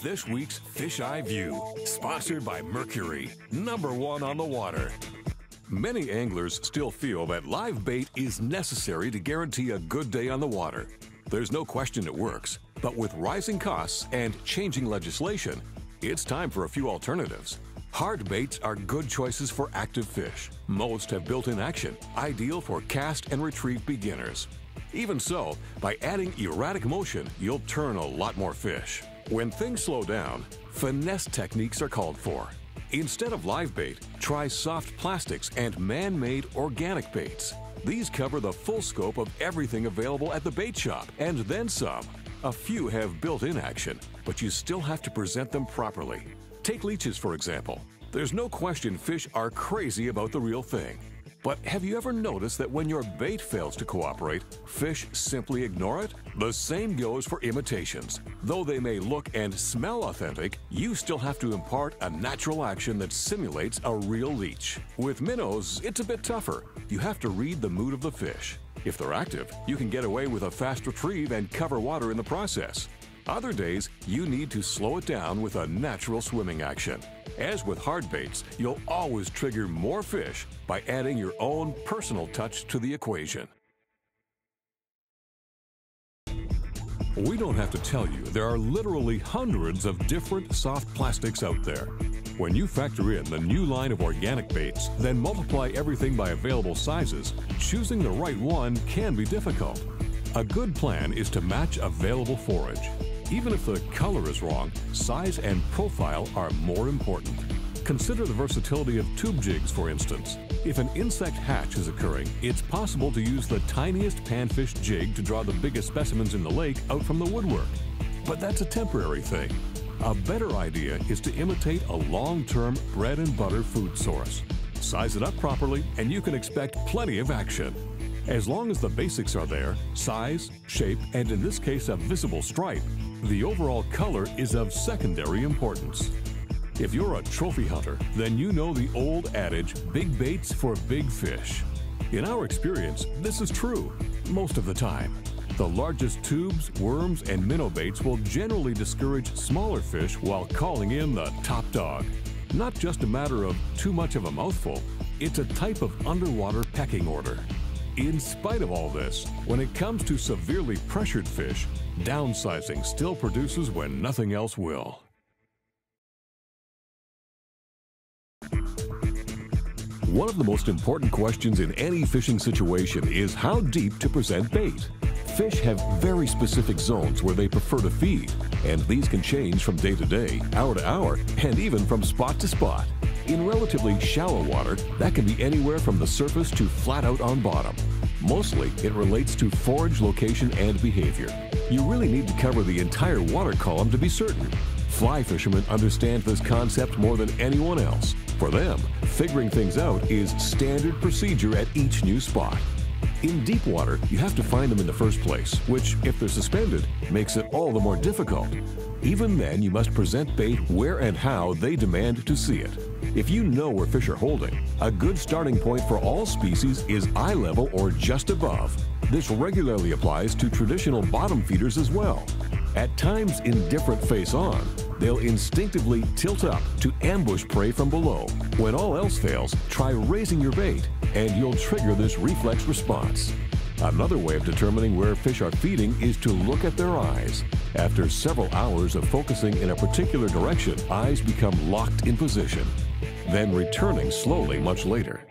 with this week's Fish Eye View, sponsored by Mercury, #1 on the water. Many anglers still feel that live bait is necessary to guarantee a good day on the water. There's no question it works, but with rising costs and changing legislation, it's time for a few alternatives. Hard baits are good choices for active fish. Most have built-in action, ideal for cast and retrieve beginners. Even so, by adding erratic motion, you'll turn a lot more fish. When things slow down, finesse techniques are called for. Instead of live bait, try soft plastics and man-made organic baits. These cover the full scope of everything available at the bait shop, and then some. A few have built-in action, but you still have to present them properly. Take leeches, for example. There's no question fish are crazy about the real thing. But have you ever noticed that when your bait fails to cooperate, fish simply ignore it? The same goes for imitations. Though they may look and smell authentic, you still have to impart a natural action that simulates a real leech. With minnows, it's a bit tougher. You have to read the mood of the fish. If they're active, you can get away with a fast retrieve and cover water in the process. Other days, you need to slow it down with a natural swimming action. As with hard baits, you'll always trigger more fish by adding your own personal touch to the equation. We don't have to tell you there are literally hundreds of different soft plastics out there. When you factor in the new line of organic baits, then multiply everything by available sizes, choosing the right one can be difficult. A good plan is to match available forage. Even if the color is wrong, size and profile are more important. Consider the versatility of tube jigs, for instance. If an insect hatch is occurring, it's possible to use the tiniest panfish jig to draw the biggest specimens in the lake out from the woodwork. But that's a temporary thing. A better idea is to imitate a long-term bread and butter food source. Size it up properly, and you can expect plenty of action. As long as the basics are there, size, shape, and in this case a visible stripe, the overall color is of secondary importance. If you're a trophy hunter, then you know the old adage, big baits for big fish. In our experience, this is true most of the time. The largest tubes, worms, and minnow baits will generally discourage smaller fish while calling in the top dog. Not just a matter of too much of a mouthful, it's a type of underwater pecking order. In spite of all this, when it comes to severely pressured fish, downsizing still produces when nothing else will. One of the most important questions in any fishing situation is how deep to present bait. Fish have very specific zones where they prefer to feed, and these can change from day to day, hour to hour, and even from spot to spot. In relatively shallow water, that can be anywhere from the surface to flat out on bottom. Mostly, it relates to forage location and behavior. You really need to cover the entire water column to be certain. Fly fishermen understand this concept more than anyone else. For them, figuring things out is standard procedure at each new spot. In deep water, you have to find them in the first place, which, if they're suspended, makes it all the more difficult. Even then, you must present bait where and how they demand to see it. If you know where fish are holding, a good starting point for all species is eye level or just above. This regularly applies to traditional bottom feeders as well. At times in different face-on, they'll instinctively tilt up to ambush prey from below. When all else fails, try raising your bait, and you'll trigger this reflex response. Another way of determining where fish are feeding is to look at their eyes. After several hours of focusing in a particular direction, eyes become locked in position, then returning slowly much later.